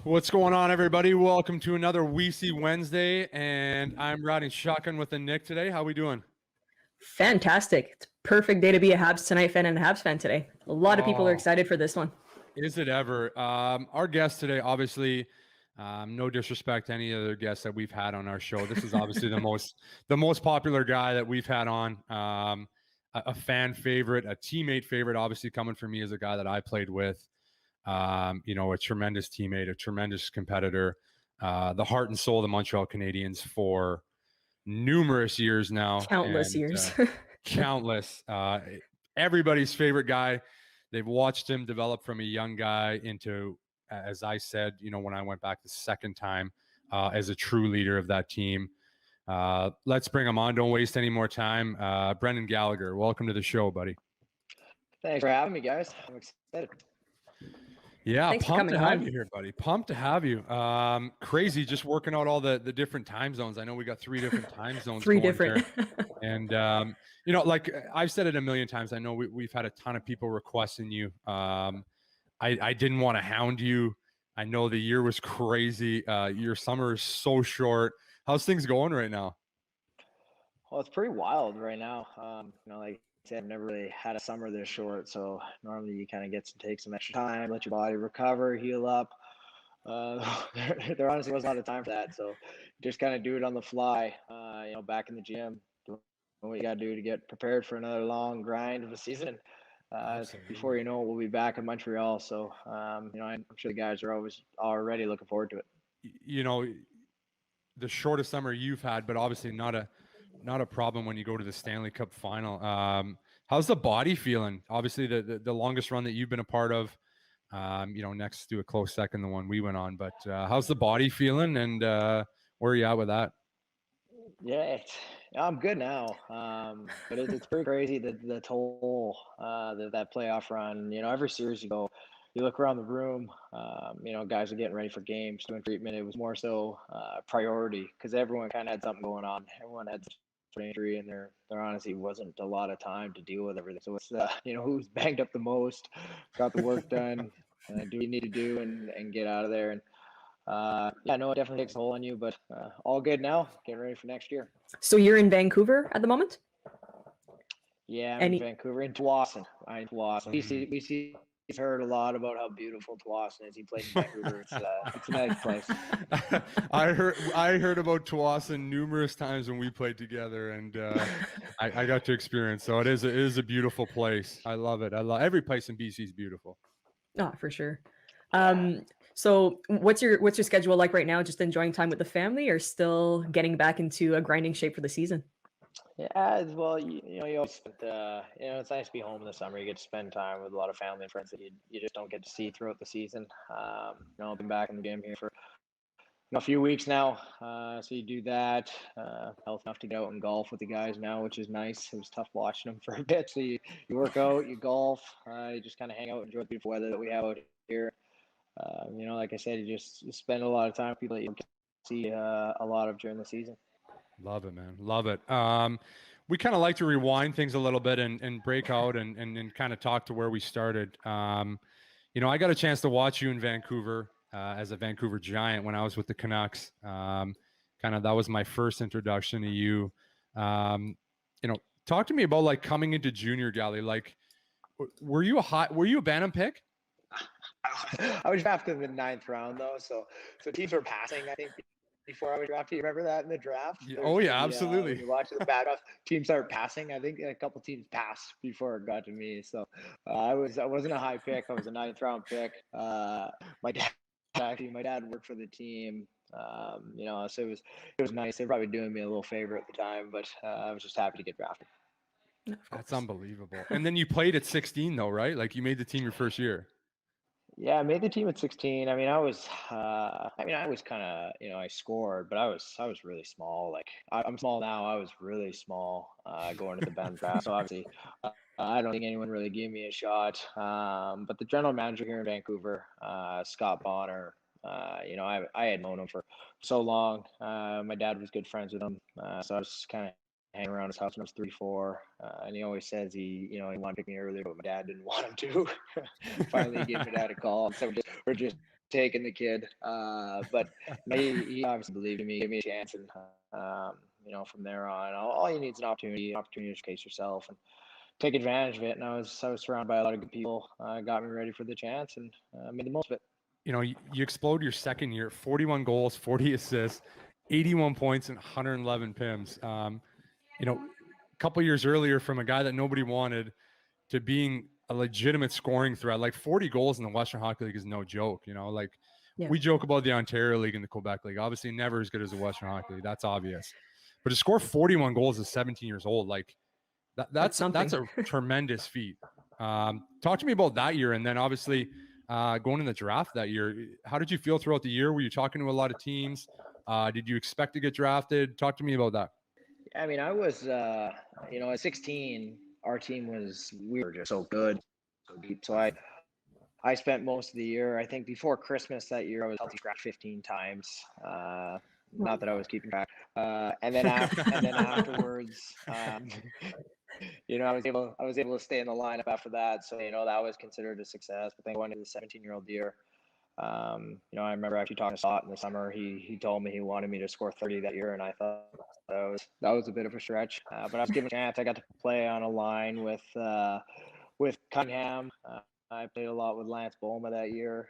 What's going on, everybody? Welcome to another Weesey Wednesday, and I'm riding shotgun with a Nick today. How we doing? Fantastic. It's a perfect day to be a Habs Tonight fan and a Habs fan today. A lot of people are Oh, excited for this one. is it ever? Our guest today, obviously, no disrespect to any other guests that we've had on our show. This is obviously the most popular guy that we've had on. A fan favorite, a teammate favorite, obviously coming from me as a guy that I played with. A tremendous teammate, a tremendous competitor, the heart and soul of the Montreal Canadiens for numerous years now. Countless And years. countless. Everybody's favorite guy. They've watched him develop from a young guy into, as I said, when I went back the second time, as a true leader of that team. Let's bring him on. Don't waste any more time. Brendan Gallagher, welcome to the show, buddy. Thanks for having me, guys. I'm excited. Yeah, Thanks for pumped to coming have on. you here, buddy. Pumped to have you. Crazy, just working out all the different time zones. I know we got 3 different time zones. Three going different. here. And like I've said it a million times. I know we've had a ton of people requesting you. I didn't want to hound you. I know the year was crazy. Your summer is so short. How's things going right now? Well, it's pretty wild right now. Like I said, I've never really had a summer this short, so normally you kind of get to take some extra time, let your body recover, heal up. There honestly wasn't a lot of time for that, so just kind of do it on the fly. Back in the gym, doing what you got to do to get prepared for another long grind of a season. Before you know it, we'll be back in Montreal. So, I'm sure the guys are already looking forward to it. You know, the shortest summer you've had, but obviously not a problem when you go to the Stanley Cup final. How's the body feeling? Obviously, the longest run that you've been a part of. Next to a close second, the one we went on. But how's the body feeling, and where are you at with that? Yeah, I'm good now. But it's pretty crazy the toll that playoff run. Every series you look around the room. Guys are getting ready for games, doing treatment. It was more so priority because everyone kind of had something going on. Everyone had some injury, and there honestly wasn't a lot of time to deal with everything. So it's who's banged up the most, got the work done, do what you need to do, and get out of there. And yeah, no, it definitely takes a toll on you, but all good now. Getting ready for next year. So you're in Vancouver at the moment? Yeah, I'm in Vancouver, in Tsawwassen. I'm in Tsawwassen. He's heard a lot about how beautiful Tsawwassen is. He played in Vancouver. It's a nice place. I heard about Tsawwassen numerous times when we played together, and I got to experience. So it is a beautiful place. I love it. I love every place in BC is beautiful. Oh, for sure. So what's your schedule like right now? Just enjoying time with the family, or still getting back into a grinding shape for the season? Yeah, well, you always spend, it's nice to be home in the summer. You get to spend time with a lot of family and friends that you just don't get to see throughout the season. I've been back in the game here for a few weeks now. So you do that. Healthy enough to get out and golf with the guys now, which is nice. It was tough watching them for a bit. So you work out, you golf, you just kind of hang out, enjoy the beautiful weather that we have out here. Like I said, you just spend a lot of time with people that you can see a lot of during the season. Love it, man. Love it. We kind of like to rewind things a little bit and break out and kind of talk to where we started. I got a chance to watch you in Vancouver as a Vancouver Giant when I was with the Canucks. That was my first introduction to you. Talk to me about like coming into junior galley. Like, were you a Bantam pick? I was drafted in the 9th round though, so teams were passing. I think before I was drafted, you remember that in the draft? Yeah, absolutely. When you watch the bad draft, teams start passing. I think a couple teams passed before it got to me. So I wasn't a high pick. I was a 9th round pick. My dad worked for the team. So it was nice. They were probably doing me a little favor at the time, but I was just happy to get drafted. That's unbelievable. And then you played at 16 though, right? Like you made the team your first year. Yeah, I made the team at 16. I was kind of, I scored, but I was really small. Like I'm small now. I was really small going to the Ben's draft. So obviously, I don't think anyone really gave me a shot. But the general manager here in Vancouver, Scott Bonner, I had known him for so long. My dad was good friends with him, so I was kind of hanging around his house when I was 3, 4. And he always says he wanted to pick me earlier, but my dad didn't want him to. Finally, he gave my dad a call. So we're just taking the kid. But he obviously believed in me, gave me a chance, and from there on, all you need is an opportunity to showcase yourself and take advantage of it. And I was surrounded by a lot of good people, got me ready for the chance, and made the most of it. You explode your second year, 41 goals, 40 assists, 81 points, and 111 PIMs. A couple years earlier, from a guy that nobody wanted to being a legitimate scoring threat, like 40 goals in the Western Hockey League is no joke. We joke about the Ontario League and the Quebec League, obviously never as good as the Western Hockey League. That's obvious. But to score 41 goals at 17 years old, like that's a tremendous feat. Talk to me about that year. And then obviously going in the draft that year, how did you feel throughout the year? Were you talking to a lot of teams? Did you expect to get drafted? Talk to me about that. I mean, I was, at 16, our team we were just so good, so deep. So I spent most of the year, I think before Christmas that year, I was healthy scratch 15 times. Not that I was keeping track. And then afterwards, I was able to stay in the lineup after that. So, that was considered a success. But then going into the 17-year-old year, I remember actually talking to Scott in the summer. He told me he wanted me to score 30 that year, and I thought that was a bit of a stretch. But I was given a chance. I got to play on a line with Cunningham. I played a lot with Lance Boma that year.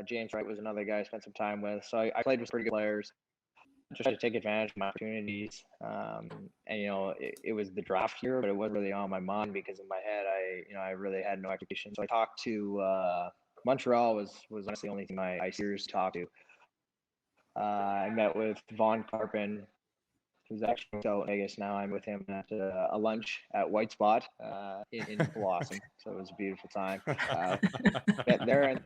James Wright was another guy I spent some time with. So I played with pretty good players. Just tried to take advantage of my opportunities. It was the draft year, but it wasn't really on my mind because in my head, I really had no expectations. So I talked to Montreal was honestly the only team I seriously talked to. I met with Von Karpen, who's actually out in Vegas now. I'm with him at a lunch at White Spot in Blossom. So it was a beautiful time. Getting there, and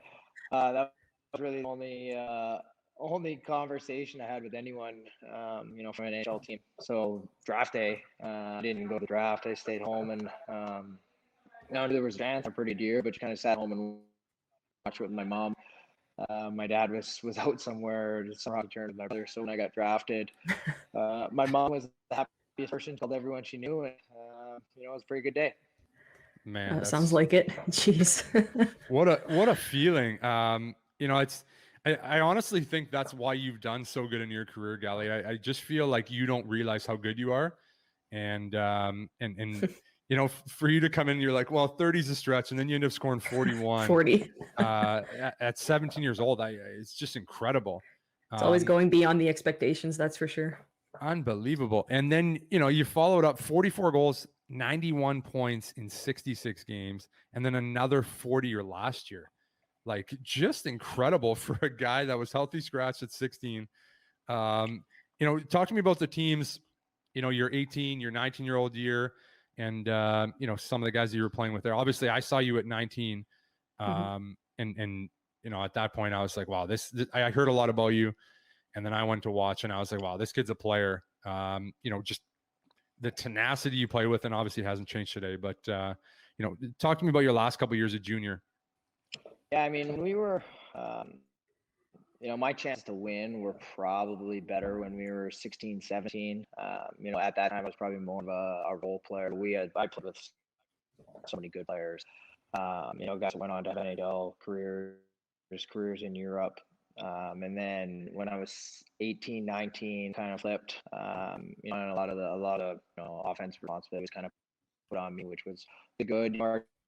that was really the only conversation I had with anyone, from an NHL team. So draft day, I didn't go to the draft. I stayed home, and there was fans a pretty good year, but you kind of sat home and watched it with my mom. My dad was out somewhere, somehow turned with my brother. So when I got drafted, my mom was the happiest person, told everyone she knew, and it was a pretty good day. Man, that sounds like it. Jeez. what a feeling. I honestly think that's why you've done so good in your career, Gally. I just feel like you don't realize how good you are, and for you to come in, you're like, well, 30 is a stretch, and then you end up scoring 41. 40. At 17 years old, it's just incredible. It's always going beyond the expectations, that's for sure. Unbelievable. And then, you followed up 44 goals, 91 points in 66 games, and then another 40 your last year. Like, just incredible for a guy that was healthy scratch at 16. Talk to me about the teams, your 18, your 19-year-old year, and, some of the guys that you were playing with there. Obviously, I saw you at 19. And at that point, I was like, wow, this I heard a lot about you. And then I went to watch, and I was like, wow, this kid's a player. Just the tenacity you play with, and obviously it hasn't changed today. But, talk to me about your last couple of years at junior. Yeah, I mean, when we were, my chances to win were probably better when we were 16, 17. At that time, I was probably more of a role player. I played with so many good players. Guys that went on to have NHL careers in Europe. And then when I was 18, 19, kind of flipped, and a lot of offensive responsibility was kind of put on me, which was the good.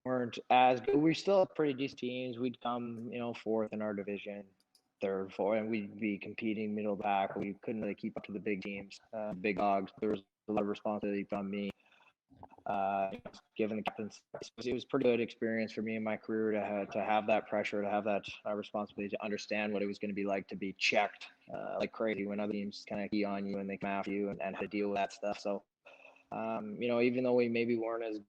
Weren't as good. We still have pretty decent teams. We'd come, fourth in our division, third, fourth, and we'd be competing middle back. We couldn't really keep up to the big teams, big dogs. There was a lot of responsibility on me. Given the captaincy, it was a pretty good experience for me in my career to have that pressure, to have that responsibility, to understand what it was going to be like to be checked like crazy when other teams kind of key on you and they come after you, and how to deal with that stuff. So, even though we maybe weren't as good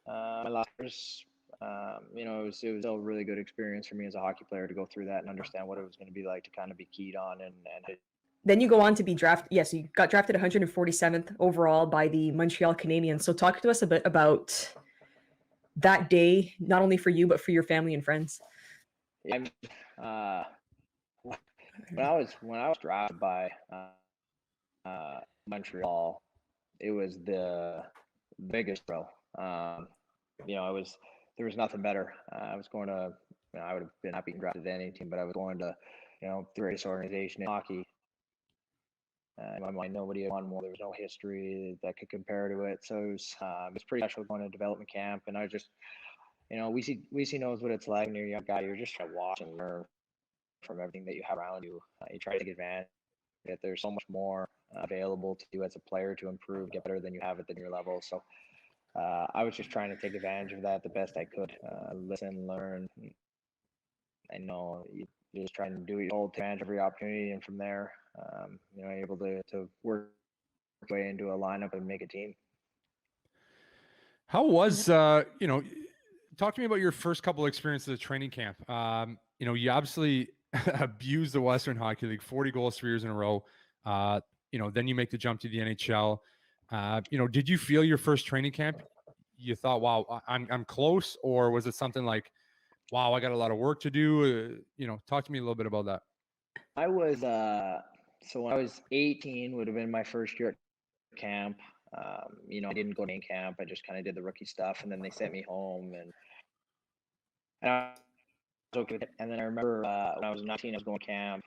my last years, it was still a really good experience for me as a hockey player to go through that and understand what it was going to be like to kind of be keyed on and Then you go on to be drafted. Yes, you got drafted 147th overall by the Montreal Canadiens. So talk to us a bit about that day, not only for you, but for your family and friends. When I was drafted by Montreal, it was the biggest thrill. There was nothing better. I was going to, I would have been at being drafted to any team, but I was going to, the greatest organization in hockey. In my mind, nobody had won more. There was no history that could compare to it. So it was pretty special going to development camp. And I just, we see knows what it's like when you're a young guy. You're just trying to watch and learn from everything that you have around you. You try to take advantage that there's so much more available to you as a player to improve, get better than you have at the junior level. So I was just trying to take advantage of that the best I could. Listen, learn. I know you just try and do your whole advantage of every opportunity, and from there, able to work your way into a lineup and make a team. How was talk to me about your first couple of experiences at training camp. You obviously abused the Western Hockey League, 40 goals 3 years in a row. Then you make the jump to the NHL. Did you feel your first training camp, you thought, wow, I'm close? Or was it something like, wow, I got a lot of work to do? Talk to me a little bit about that. I was, so when I was 18, would have been my first year at camp. I didn't go to main camp. I just kind of did the rookie stuff, and then they sent me home, and I was okay with it. And then I remember when I was 19, I was going to camp.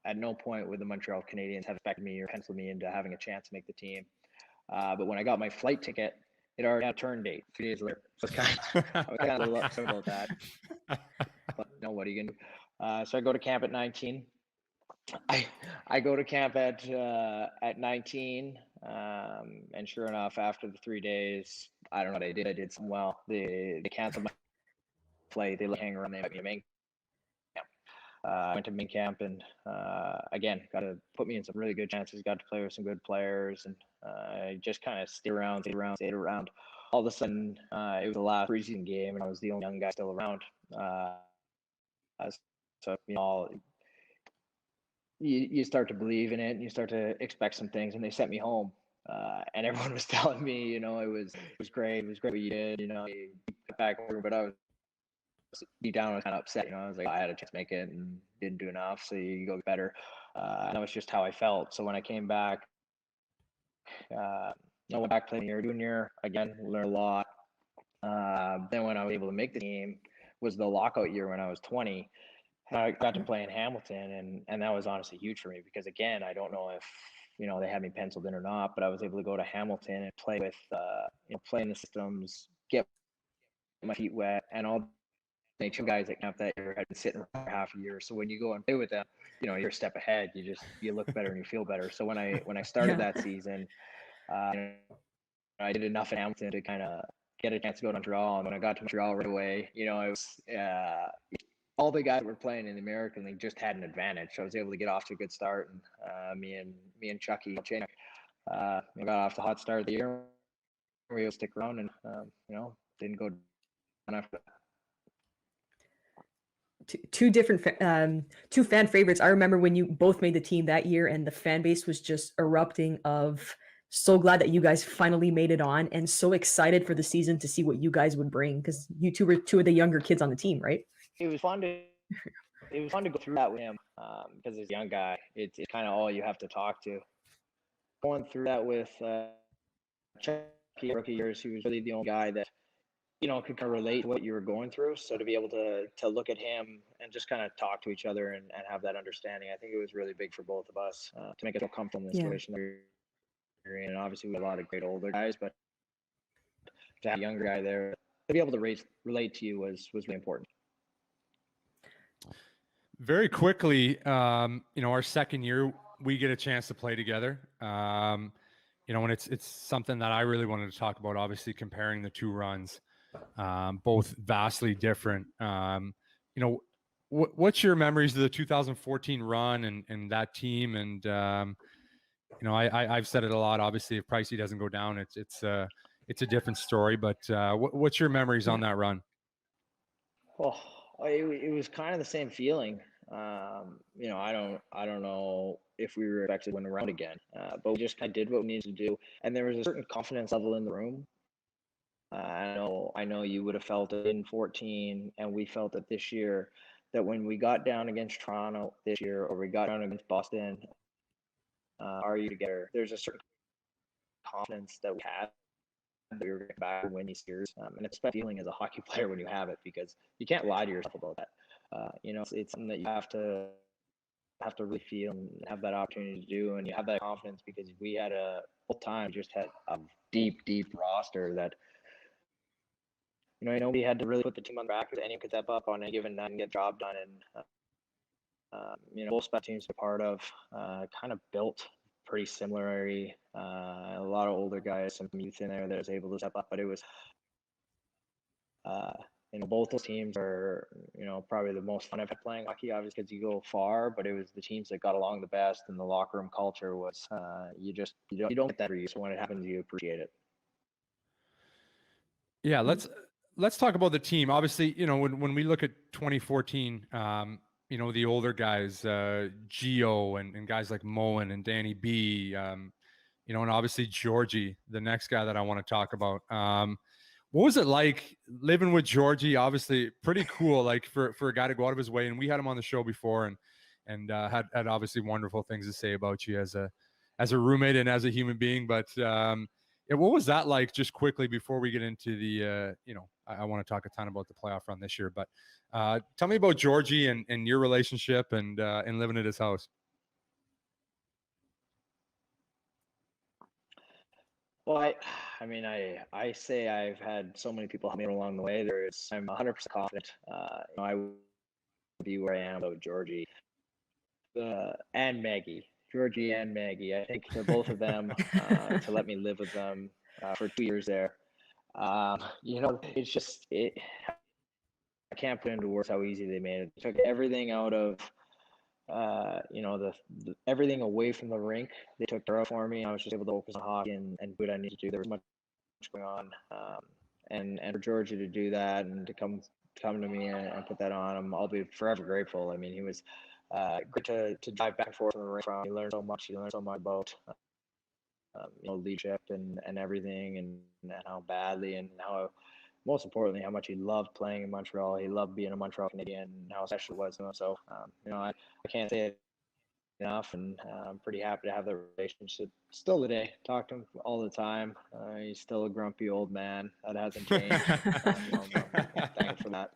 At no point would the Montreal Canadiens have expected me or penciled me into having a chance to make the team. But when I got my flight ticket, it already had a turn date 3 days later. So I was kind of a little upset about that. But what are you gonna do? So I go to camp at 19. I go to camp at 19, and sure enough, after the 3 days, I don't know what I did. I did some well. They canceled my flight. They let me hang around. They let me to main camp. I went to main camp, and again, got to put me in some really good chances. Got to play with some good players, and I just kind of stayed around. All of a sudden, it was the last preseason game, and I was the only young guy still around. So you start to believe in it, and you start to expect some things, and they sent me home. And everyone was telling me, it was great. It was great what you did. You got back over, but I was deep down, I was kind of upset. I was like, I had a chance to make it and didn't do enough. So you go better. And that was just how I felt. So when I came back, I went back playing year junior again, learned a lot. Then when I was able to make the team was the lockout year when I was 20. I got to play in Hamilton, and that was honestly huge for me because, again, I don't know if they had me penciled in or not, but I was able to go to Hamilton and play with play in the systems, get my feet wet, and all the two guys that camp that year had been sitting for half a year. So when you go and play with them, you're a step ahead. You look better and you feel better. So when I started that season, I did enough in Hamilton to kind of get a chance to go to Montreal, and when I got to Montreal right away, it was all the guys that were playing in the American League just had an advantage. So I was able to get off to a good start, and me and Chucky got off the hot start of the year. We were able to stick around, and didn't go down after that. Two different two fan favorites. I remember when you both made the team that year, and the fan base was just erupting of so glad that you guys finally made it on, and so excited for the season to see what you guys would bring, because you two were two of the younger kids on the team, right? It was fun to go through that with him, because as a young guy, it's kind of all you have to talk to. Going through that with Chucky rookie years, he was really the only guy that could kind of relate to what you were going through. So to be able to look at him and just kind of talk to each other and have that understanding, I think it was really big for both of us to make us feel comfortable in the situation that we're in. And obviously we have a lot of great older guys, but to have a younger guy there to be able to relate to you was really important. Very quickly, our second year, we get a chance to play together. And it's something that I really wanted to talk about, obviously comparing the two runs, both vastly different. What's your memories of the 2014 run and that team? And, I've said it a lot, obviously if Pricey doesn't go down, it's a different story, but what's your memories on that run? Well, it was kind of the same feeling. I don't know if we were expected to win around again, but we just kind of did what we needed to do, and there was a certain confidence level in the room. I know you would have felt it in 14, and we felt it this year. That when we got down against Toronto this year, or we got down against Boston, are you together? There's a certain confidence that we had that we were going back and win these series. And it's a feeling as a hockey player when you have it, because you can't lie to yourself about that. It's something that you have to really feel and have that opportunity to do, and you have that confidence, because we had a whole time just had a deep roster that we had to really put the team on the back, because anyone could step up on any given night and get the job done. And both special teams a part of kind of built pretty similarly. A lot of older guys, some youth in there that was able to step up, but it was both those teams are probably the most fun I've had playing hockey, obviously, because you go far, but it was the teams that got along the best, and the locker room culture was you don't get that every year, so when it happens you appreciate it. Yeah, let's talk about the team. Obviously, when we look at 2014, the older guys, Gio and guys like Moen and Danny B, and obviously Georgie, the next guy that I want to talk about. What was it like living with Georgie? Obviously pretty cool, like for a guy to go out of his way. And we had him on the show before and had obviously wonderful things to say about you as a roommate and as a human being. But what was that like, just quickly before we get into the, I want to talk a ton about the playoff run this year, but tell me about Georgie and your relationship and living at his house. Well, I say I've had so many people help me along the way. I'm 100% confident. I would be where I am about Georgie and Maggie. Georgie and Maggie. I think to both of them to let me live with them for 2 years there. It's just I can't put into words how easy they made it. They took everything out of everything away from the rink. They took care of for me. I was just able to focus on hockey and do what I need to do. There was much going on, and for Georgia to do that and to come to me and put that on him, I'll be forever grateful. I mean, he was great to drive back and forth from the rink from. He learned so much. He learned so much about leadership and everything, and how badly and how. Most importantly, how much he loved playing in Montreal. He loved being a Montreal Canadian, and how special it was to him. So, I can't say it enough, and I'm pretty happy to have that relationship still today. Talk to him all the time. He's still a grumpy old man. That hasn't changed. Thank you for that.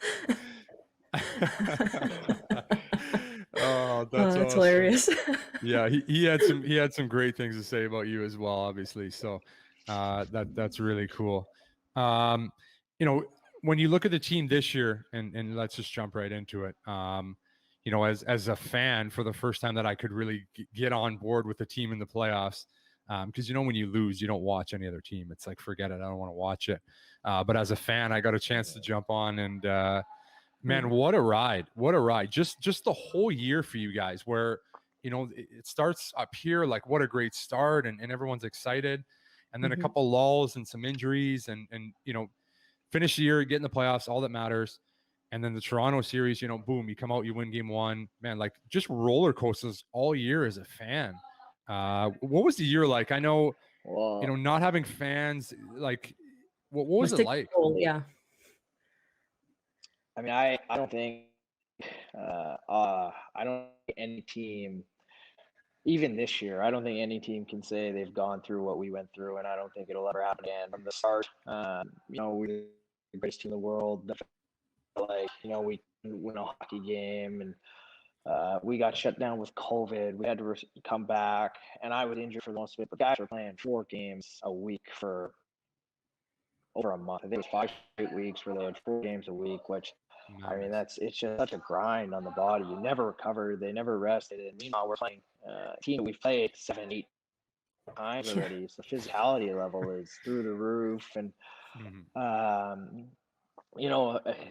Oh, that's awesome. Hilarious. Yeah, he had some great things to say about you as well, obviously. So that's really cool. When you look at the team this year, and let's just jump right into it. As a fan, for the first time that I could really get on board with the team in the playoffs, because when you lose, you don't watch any other team. It's like, forget it, I don't want to watch it. But as a fan, I got a chance to jump on, and man, what a ride! What a ride! Just the whole year for you guys, where it starts up here, like what a great start, and everyone's excited, and then a couple lulls and some injuries, and finish the year, get in the playoffs, all that matters. And then the Toronto series, boom, you come out, you win game one. Man, like just roller coasters all year as a fan. What was the year like? I know, not having fans, like what was it like? Yeah. I mean, I don't think any team, even this year, I don't think any team can say they've gone through what we went through, and I don't think it'll ever happen again. From the start, we're the greatest team in the world. We win a hockey game, and we got shut down with COVID. We had to come back, and I was injured for the most of it. But guys were playing 4 games a week for over a month. I think it was 5 straight weeks where they had 4 games a week, which I mean, it's just such a grind on the body. You never recover. They never rested. And meanwhile, we're playing a team that we've played 7, 8 times already. So the physicality level is through the roof. And,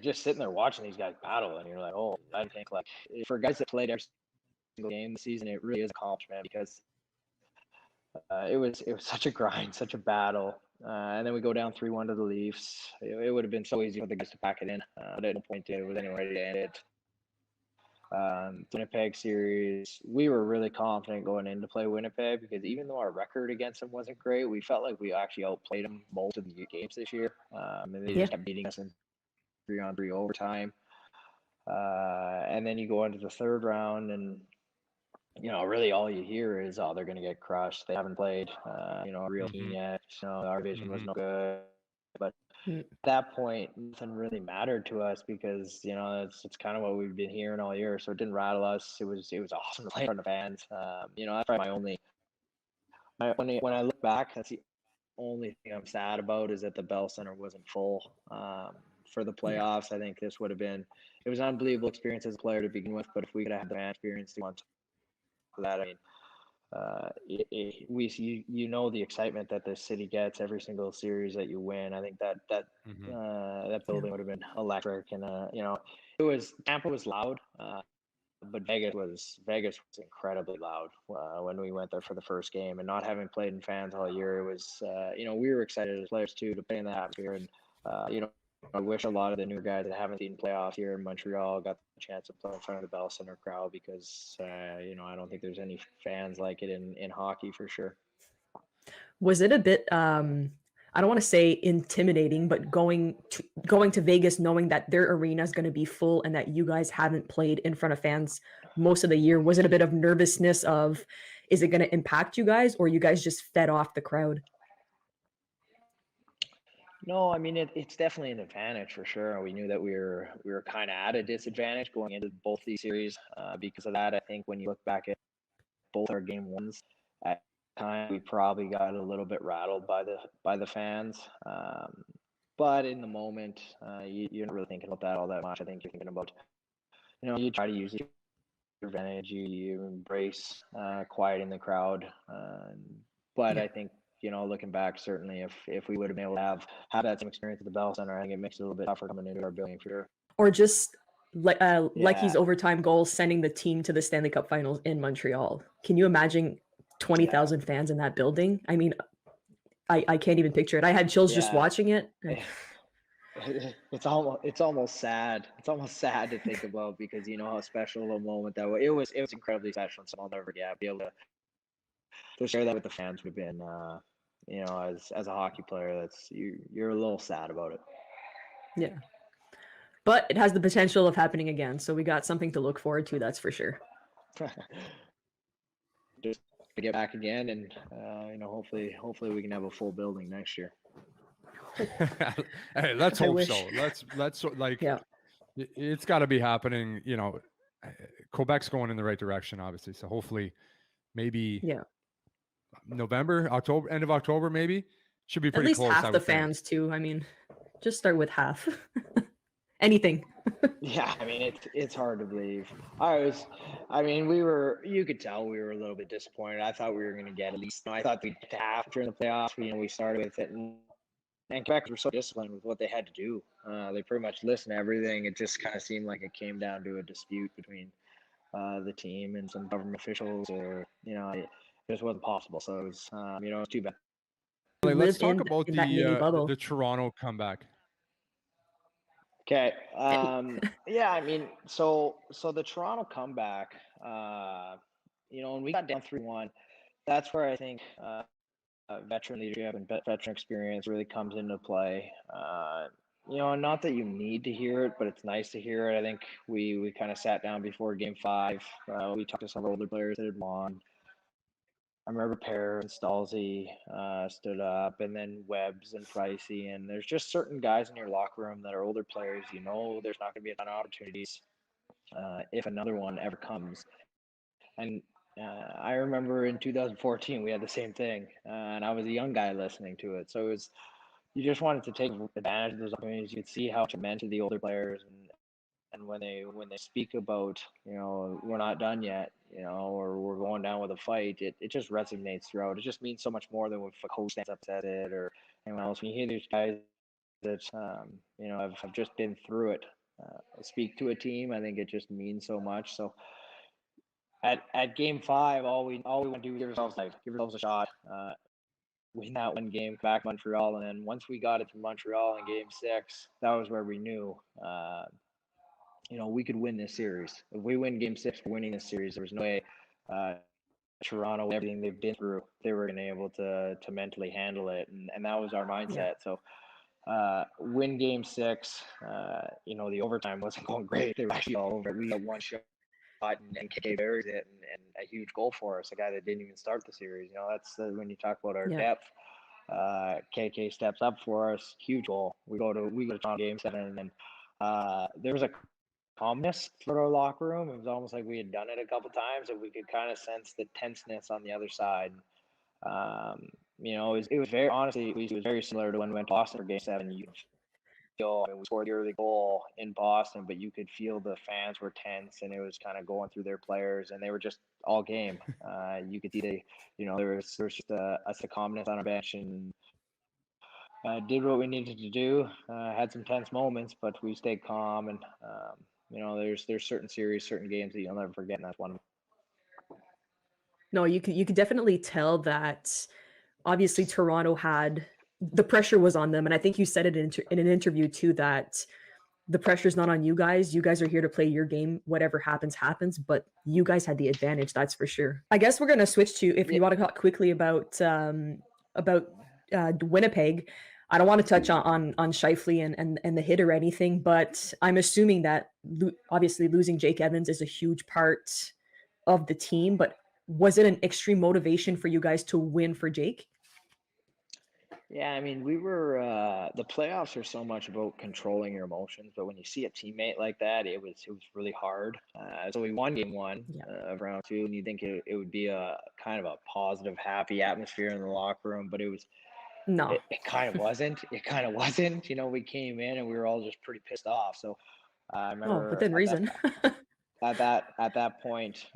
just sitting there watching these guys battle, and you're like, oh, I think like for guys that played every single game this season, it really is an accomplishment, because it was such a grind, such a battle. And then we go down 3-1 to the Leafs. It would have been so easy for the guys to pack it in. But at no point it was anyone ready to end it. Winnipeg series, we were really confident going in to play Winnipeg, because even though our record against them wasn't great, we felt like we actually outplayed them most of the games this year. And they just kept beating us in 3-on-3 overtime. And then you go into the third round, and really all you hear is, oh, they're going to get crushed. They haven't played, a real team yet. Our division was no good. Mm. that point, nothing really mattered to us because it's kind of what we've been hearing all year. So it didn't rattle us. It was awesome to play in front of fans. That's probably when I look back, that's the only thing I'm sad about is that the Bell Center wasn't full for the Yeah. playoffs. I think this would have been it was an unbelievable experience as a player to begin with. But if we could have had the fan experience on top of that, I mean, the excitement that the city gets every single series that you win. I think Hmm. that Yeah. building would have been electric, and Tampa was loud, but Vegas was incredibly loud when we went there for the first game, and not having played in fans all year, it was we were excited as players too to play in that atmosphere, and uh, you know. I wish a lot of the newer guys that haven't seen playoffs here in Montreal got the chance to play in front of the Bell Center crowd because I don't think there's any fans like it in hockey for sure. Was it a bit I don't want to say intimidating, but going to Vegas knowing that their arena is going to be full and that you guys haven't played in front of fans most of the year, was it a bit of nervousness of is it going to impact you guys or you guys just fed off the crowd? No, I mean it's definitely an advantage for sure. We knew that we were kind of at a disadvantage going into both these series because of that. I think when you look back at both our game ones, at the time we probably got a little bit rattled by the fans. But in the moment, you're not really thinking about that all that much. I think you're thinking about you try to use your advantage. You embrace quiet in the crowd. But Yeah. I think looking back, certainly if we would have been able to have that same experience at the Bell Center, I think it makes it a little bit tougher coming into our building for sure. Or just like Yeah, he's overtime goal sending the team to the Stanley Cup finals in Montreal. Can you imagine yeah, 20,000 fans in that building? I mean, I can't even picture it. I had chills just yeah. watching it. It's almost sad. It's almost sad to think about because you know how special a moment that was. It was incredibly special, and so I'll never forget. Be able to share that with the fans would have been, as a hockey player, you're a little sad about Yeah. But it has the potential of happening again, so we got something to look forward to, that's for sure. it. Just to get back again, and hopefully we can have a full building next year. Hey, let's I hope wish. so. Let's like Yeah. it's got to be happening. Quebec's going in the right direction, obviously. So hopefully, maybe Yeah. November, October, end of October, maybe should be At pretty least close, I half the would think. fans too. I mean, just start with half. Anything. Yeah, I mean it's hard to believe. You could tell we were a little bit disappointed. I thought we were going to get at least. I thought we'd get to half during the playoffs. We started with it, and Quebec were so disciplined with what they had to do. They pretty much listened to everything. It just kind of seemed like it came down to a dispute between the team and some government officials, or it just wasn't possible. So it was, it's too bad. Like, let's Live talk about in that mini the bubble. Toronto comeback. Okay. And Yeah, I mean, so the Toronto comeback, when we got down 3-1, that's where I think veteran leadership and veteran experience really comes into play. Not that you need to hear it, but it's nice to hear it. I think we kind of sat down before Game 5. We talked to some older players that had won. I remember Pear and Stalzy stood up, and then Webbs and Pricey. And there's just certain guys in your locker room that are older players. There's not going to be a ton of opportunities if another one ever comes. And I remember in 2014 we had the same thing, and I was a young guy listening to it. So you just wanted to take advantage of those opportunities. You could see how it meant to the older players, and when they speak about we're not done yet, or we're going down with a fight, it just resonates throughout. It just means so much more than if a coach stands up said it or anyone else. When you hear these guys that have just been through it speak to a team, I think it just means so much. So at Game 5, all we want to do is give ourselves a shot. Win that one game back Montreal, and then once we got it to Montreal in Game 6, that was where we knew we could win this series. If we win Game 6, we're winning this series. There was no way Toronto, everything they've been through, they were going to be able to mentally handle it, and that was our yeah. mindset. So win Game 6. The overtime wasn't going great. They were actually all over. We got one shot, and KK buried it, and a huge goal for us. A guy that didn't even start the series. That's when you talk about our Yeah. depth. KK steps up for us, huge goal. We go to Toronto game 7, and there was a calmness through our locker room. It was almost like we had done it a couple times, and we could kind of sense the tenseness on the other side. It was very, honestly, it was very similar to when we went to Boston for game 7. You could feel, we scored the early goal in Boston, but you could feel the fans were tense, and it was kind of going through their players, and they were just all game. You could see there was just a calmness on our bench, and did what we needed to do. Had some tense moments, but we stayed calm, and there's certain series, certain games that you'll never forget, and that's one of them. No, you could definitely tell that obviously Toronto had the pressure was on them, and I think you said it in an interview too that the pressure's not on you guys. You guys are here to play your game. Whatever happens, happens. But you guys had the advantage, that's for sure. I guess we're gonna switch to, if you want to talk quickly about Winnipeg. I don't want to touch on Scheifele and the hit or anything, but I'm assuming that obviously losing Jake Evans is a huge part of the team. But was it an extreme motivation for you guys to win for Jake? Yeah, I mean, we were the playoffs are so much about controlling your emotions, but when you see a teammate like that, it was really hard. So we won game 1 of round 2, and you think it would be a kind of a positive, happy atmosphere in the locker room, but it kind of wasn't. It kind of wasn't. We came in and we were all just pretty pissed off. So I remember within reason. at that point,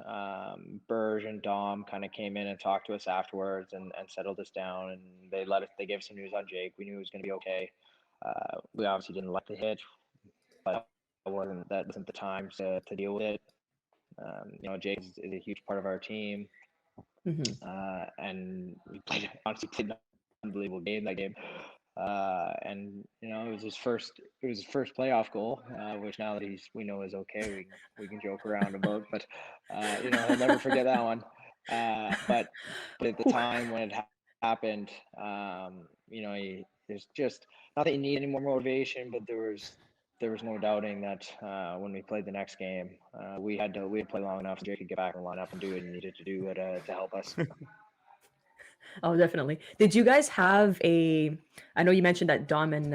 Burge and Dom kind of came in and talked to us afterwards and settled us down, and they gave us some news on Jake. We knew it was going to be okay. We obviously didn't like the hit, but that wasn't the time to deal with it. Jake is a huge part of our team, and we played an unbelievable game that game. And it was his first playoff goal, which now that we know is okay, we can joke around about, but he'll never forget that one. But at the time when it happened, there's just not that you need any more motivation, but there was no doubting that when we played the next game, we had to play long enough so Jake could get back in the lineup and do what he needed to do to help us. Oh, definitely. Did you guys have I know you mentioned that Dom and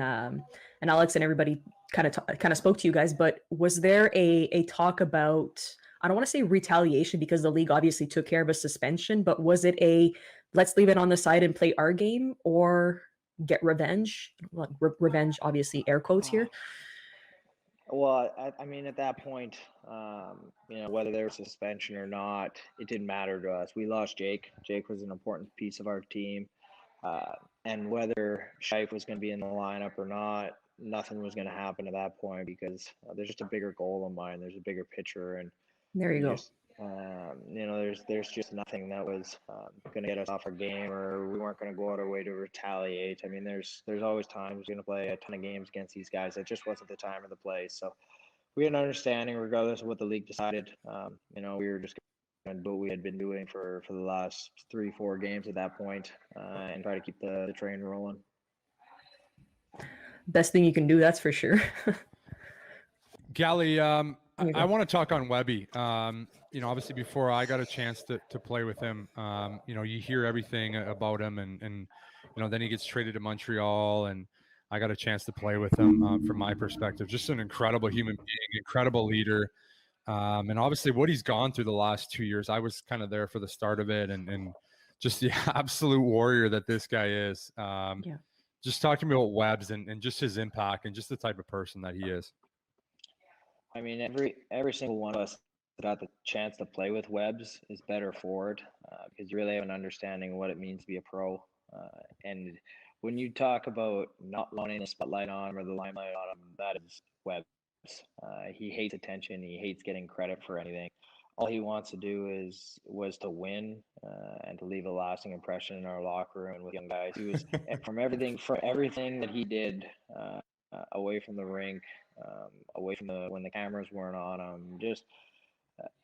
Alex and everybody kind of spoke to you guys, but was there a talk about, I don't want to say retaliation because the league obviously took care of a suspension, but was it let's leave it on the side and play our game, or get revenge? Well, revenge, obviously, air quotes here. Well, I mean, at that point, whether there was suspension or not, it didn't matter to us. We lost Jake. Jake was an important piece of our team. And whether Scheif was going to be in the lineup or not, nothing was going to happen at that point because there's just a bigger goal in mind. There's a bigger picture. And there you go. There's just nothing that was going to get us off our game, or we weren't going to go out our way to retaliate. I mean, there's always times we're going to play a ton of games against these guys. It just wasn't the time or the place. So we had an understanding, regardless of what the league decided. We were just going to do what we had been doing for the last 3-4 games at that point, and try to keep the train rolling. Best thing you can do, that's for sure. Gally, I want to talk on Webby. Obviously before I got a chance to play with him, you hear everything about him, and then he gets traded to Montreal, and I got a chance to play with him. From my perspective, just an incredible human being, incredible leader, and obviously what he's gone through the last 2 years. I was kind of there for the start of it, and just the absolute warrior that this guy is. Just talk to me about Webbs and just his impact and just the type of person that he is. I mean, every single one of us that got the chance to play with Webbs is better for it, because you really have an understanding of what it means to be a pro. And when you talk about not wanting the spotlight on him or the limelight on him, that is Webbs. He hates attention. He hates getting credit for anything. All he wants to do was to win, and to leave a lasting impression in our locker room with young guys. He was from everything that he did, away from the rink, away from when the cameras weren't on him. Just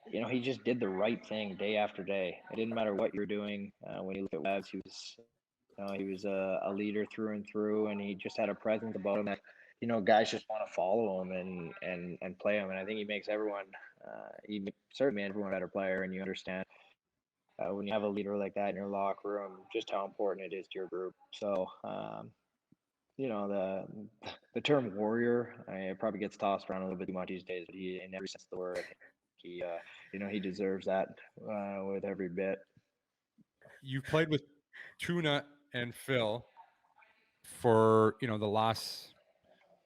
he just did the right thing day after day. It didn't matter what you were doing. When you look at Webbs, he was a leader through and through, and he just had a presence about him that guys just want to follow him and play him. And I think he makes everyone, he certainly made everyone a better player. And you understand when you have a leader like that in your locker room, just how important it is to your group. So, the term warrior, it probably gets tossed around a little bit too much these days, but he, in every sense of the word, I think he deserves that with every bit. You've played with Tuna and Phil for the last,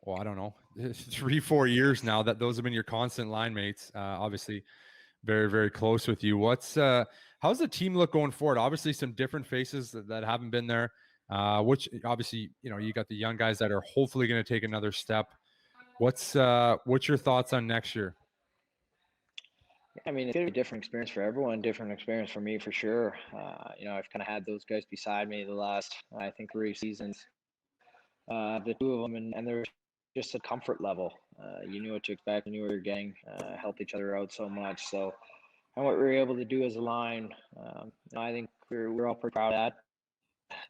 well, I don't know, 3-4 years now. That those have been your constant line mates. Obviously, very very close with you. How's the team look going forward? Obviously, some different faces that haven't been there. Which obviously you got the young guys that are hopefully going to take another step. What's your thoughts on next year? I mean, it's gonna be a different experience for everyone, different experience for me for sure. I've kind of had those guys beside me the last, I think, 3 seasons. The two of them, and there's just a comfort level. You knew what to expect, you knew what you're getting, helped each other out so much. So, and what we were able to do as a line, I think we're all pretty proud of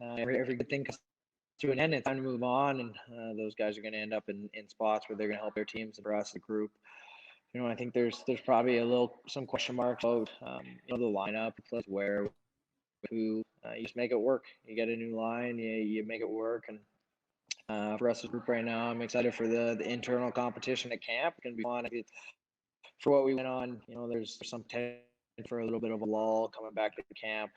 that. Every good thing comes to an end. It's time to move on, and those guys are going to end up in spots where they're going to help their teams and for us, the group. I think there's probably some question marks about the lineup, who plays where, who. You just make it work. You get a new line, you make it work, and for us as a group right now, I'm excited for the internal competition at camp. It's gonna be fun. For what we went on, there's some potential for a little bit of a lull coming back to camp.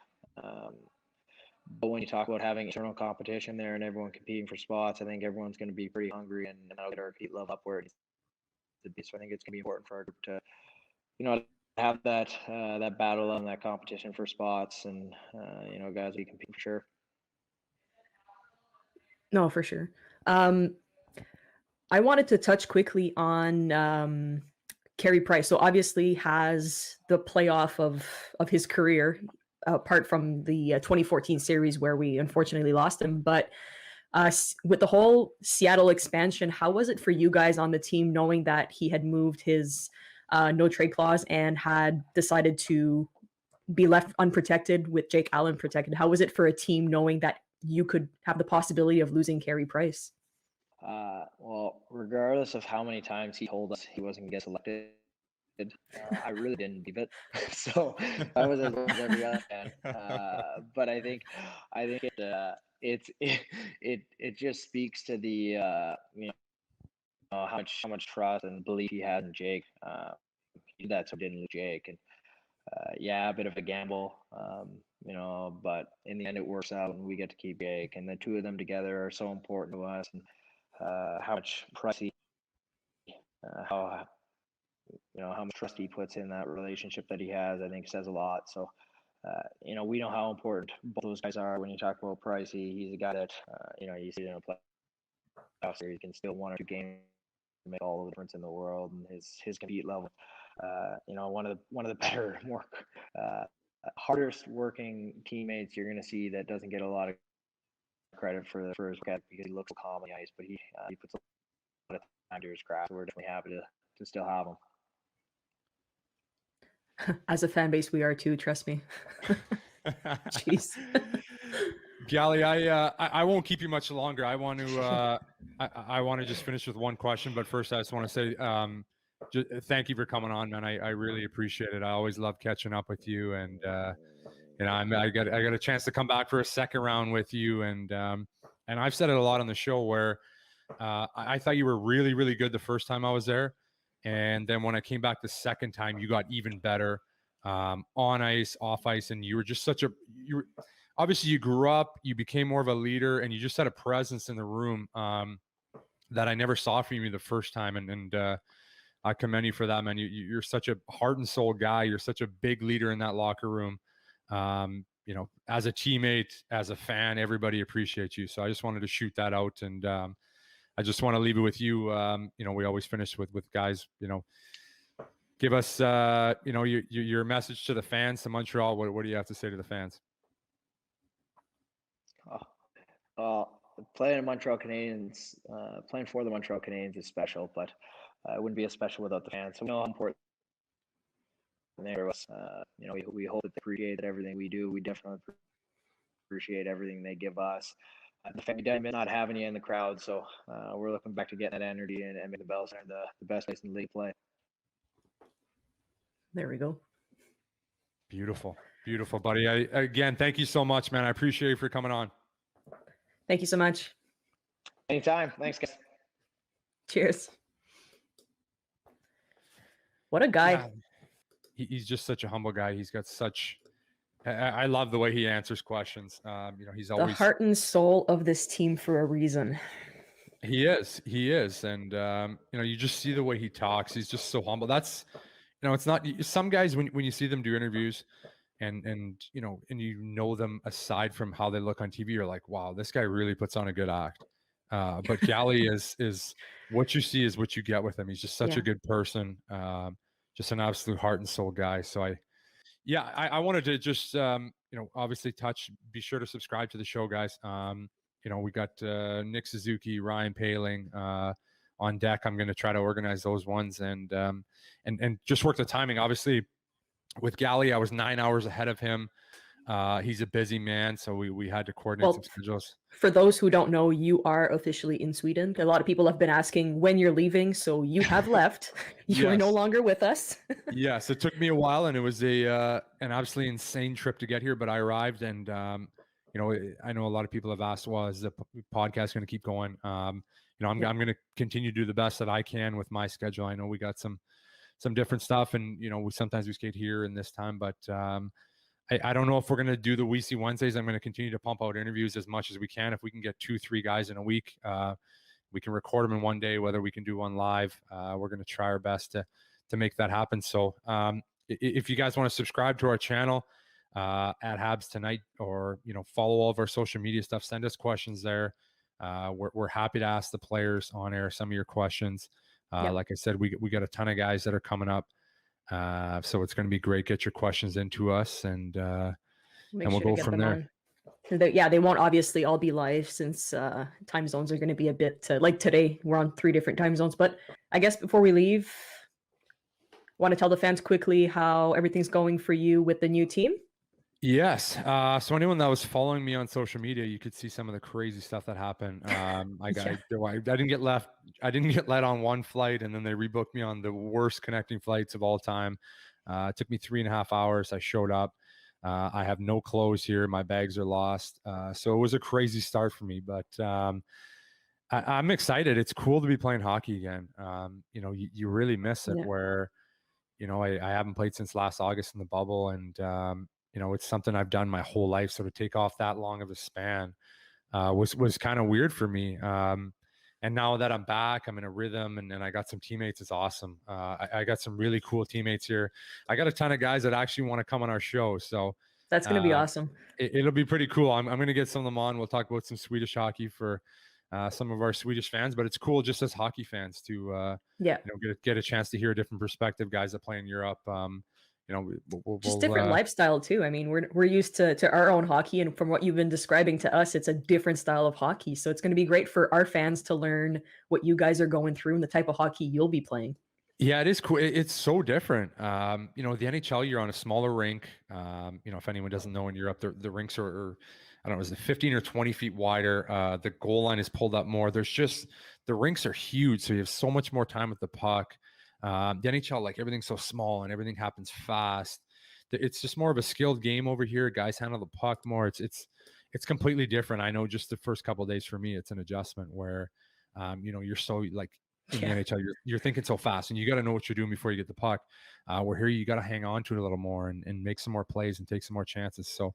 But when you talk about having internal competition there and everyone competing for spots, I think everyone's going to be pretty hungry, and that'll get our heat level up where it needs to be. So I think it's going to be important for our group to, have that battle and that competition for spots, and guys, we compete for sure. No, for sure. I wanted to touch quickly on Carey Price. So obviously has the playoff of his career, apart from the 2014 series where we unfortunately lost him. But with the whole Seattle expansion, how was it for you guys on the team knowing that he had moved his no trade clause and had decided to be left unprotected with Jake Allen protected? How was it for a team knowing that you could have the possibility of losing Carey Price? Well, regardless of how many times he told us he wasn't going to get selected, I really didn't believe it. So I was as well as every other fan. But I think it just speaks to the how much trust and belief he had in Jake. He did that so he didn't lose Jake, and a bit of a gamble, but in the end it works out, and we get to keep Jake, and the two of them together are so important to us. And how much Price how much trust he puts in that relationship that he has, I think says a lot. So, we know how important both those guys are. When you talk about Price, he's a guy that, you see in a playoff series, he can steal 1 or 2 games and make all the difference in the world. And his compete level, one of the better, more hardest working teammates you're going to see that doesn't get a lot of credit for his work because he looks calm on the ice, but he puts a lot of time to his craft. So we're definitely happy to still have him. As a fan base, we are too. Trust me. Jeez. Gally, I won't keep you much longer. I want to just finish with one question, but first I just want to say thank you for coming on, man. I really appreciate it. I always love catching up with you, and I got a chance to come back for a second round with you, and I've said it a lot on the show where I thought you were really really good the first time I was there. And then when I came back the second time, you got even better on ice, off ice, and you were just obviously you grew up, you became more of a leader, and you just had a presence in the room that I never saw from you the first time. And I commend you for that, man. You're such a heart and soul guy. You're such a big leader in that locker room. As a teammate, as a fan, everybody appreciates you. So I just wanted to shoot that out, and I just want to leave it with you. We always finish with guys, give us, your message to the fans, to Montreal. What do you have to say to the fans? Playing for the Montreal Canadiens is special, but it wouldn't be as special without the fans. So we know how important they are. We hope that they appreciate everything we do. We definitely appreciate everything they give us. The fact we miss not having you in the crowd, so we're looking back to getting that energy and making the Bell Center the best place in the league play. There we go. Beautiful. Beautiful, buddy. Again, thank you so much, man. I appreciate you for coming on. Thank you so much. Anytime. Thanks, guys. Cheers. What a guy. Yeah. He's just such a humble guy. He's got such, I love the way he answers questions. He's The always heart and soul of this team for a reason. He is. And, you just see the way he talks. He's just so humble. That's, it's not some guys when you see them do interviews and you know them aside from how they look on TV, you're like, wow, this guy really puts on a good act. But Gally is what you see is what you get with him. He's just such a good person. Just an absolute heart and soul guy. So I wanted to just, obviously be sure to subscribe to the show, guys. We got Nick Suzuki, Ryan Paling on deck. I'm going to try to organize those ones and just work the timing. Obviously, with Gally, I was 9 hours ahead of him. He's a busy man, so we had to coordinate some schedules. For those who don't know, you are officially in Sweden. A lot of people have been asking when you're leaving, so you have left. You are no longer with us. Yes, it took me a while, and it was an absolutely insane trip to get here, but I arrived, and I know a lot of people have asked, well, is the podcast going to keep going? I'm going to continue to do the best that I can with my schedule. I know we got some different stuff, and sometimes we skate here and this time, but I don't know if we're going to do the Weise Wednesdays. I'm going to continue to pump out interviews as much as we can. If we can get 2-3 guys in a week, we can record them in one day, whether we can do one live. We're going to try our best to make that happen. So if you guys want to subscribe to our channel at Habs Tonight, or follow all of our social media stuff, send us questions there. We're happy to ask the players on air some of your questions. Like I said, we got a ton of guys that are coming up. So it's going to be great. Get your questions into us, and we'll go from there. They won't obviously all be live since time zones are going to be a bit like today. We're on 3 different time zones, but I guess before we leave, want to tell the fans quickly how everything's going for you with the new team? Yes. So anyone that was following me on social media, you could see some of the crazy stuff that happened. I didn't get let on one flight, and then they rebooked me on the worst connecting flights of all time. It took me 3.5 hours. I showed up. I have no clothes here. My bags are lost. So it was a crazy start for me, but I'm excited. It's cool to be playing hockey again. You really miss it where, I haven't played since last August in the bubble, and it's something I've done my whole life. So to take off that long of a span was kind of weird for me. And now that I'm back, I'm in a rhythm, and I got some teammates. It's awesome. I got some really cool teammates here. I got a ton of guys that actually want to come on our show. So that's going to be awesome. It'll be pretty cool. I'm going to get some of them on. We'll talk about some Swedish hockey for some of our Swedish fans, but it's cool just as hockey fans to get a chance to hear a different perspective, guys that play in Europe. Just different lifestyle too. I mean, we're used to our own hockey, and from what you've been describing to us, it's a different style of hockey. So it's going to be great for our fans to learn what you guys are going through and the type of hockey you'll be playing. Yeah, it is cool. It's so different. The NHL, you're on a smaller rink. If anyone doesn't know, in Europe, the rinks are I don't know, is it 15 or 20 feet wider? The goal line is pulled up more. The rinks are huge, so you have so much more time with the puck. The NHL, like, everything's so small and everything happens fast. It's just more of a skilled game over here. Guys handle the puck more. It's completely different. I know just the first couple of days for me, it's an adjustment where, you're so, like, in the NHL, you're thinking so fast, and you got to know what you're doing before you get the puck. Where here you got to hang on to it a little more and make some more plays and take some more chances. So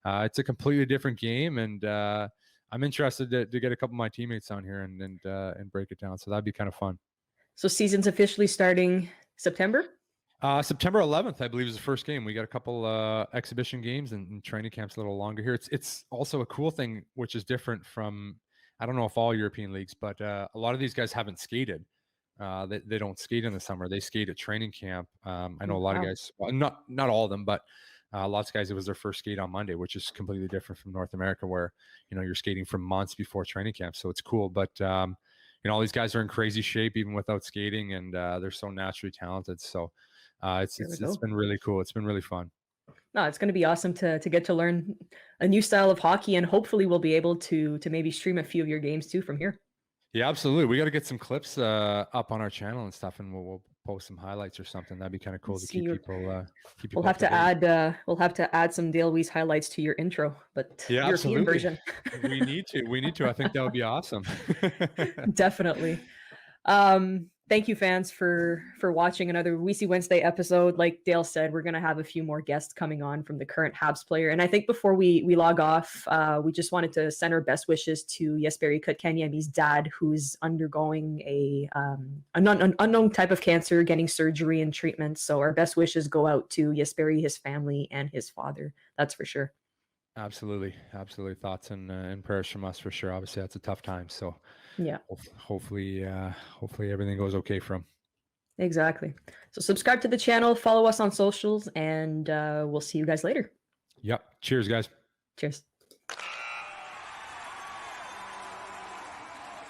it's a completely different game, and I'm interested to get a couple of my teammates on here and break it down. So that'd be kind of fun. So season's officially starting September? September 11th, I believe, is the first game. We got a couple exhibition games, and training camp's a little longer here. It's also a cool thing, which is different from, I don't know if all European leagues, but a lot of these guys haven't skated. They don't skate in the summer. They skate at training camp. I know a lot of guys, well, not all of them, but lots of guys, it was their first skate on Monday, which is completely different from North America, where, you're skating for months before training camp. So it's cool. But all these guys are in crazy shape even without skating, and they're so naturally talented. So it's been really cool. It's been really fun. No, it's going to be awesome to get to learn a new style of hockey, and hopefully we'll be able to maybe stream a few of your games too from here. Yeah, absolutely. We got to get some clips up on our channel and stuff, and we'll post some highlights or something. That'd be kind of cool to See keep your- people We'll have to add some Dale Weise highlights to your intro, but Yeah, European absolutely. version. We need to. I think that would be awesome. Definitely. Thank you, fans, for watching another Weesey Wednesday episode. Like Dale said, we're gonna have a few more guests coming on from the current Habs player. And I think before we log off, we just wanted to send our best wishes to Jesperi Kotkaniemi's dad, who's undergoing an unknown type of cancer, getting surgery and treatment. So our best wishes go out to Jesperi, his family, and his father. That's for sure. Absolutely. Thoughts and prayers from us for sure. Obviously, that's a tough time. So Yeah. hopefully everything goes okay for him. Exactly. So subscribe to the channel, follow us on socials, and we'll see you guys later. Yep. Cheers, guys. Cheers.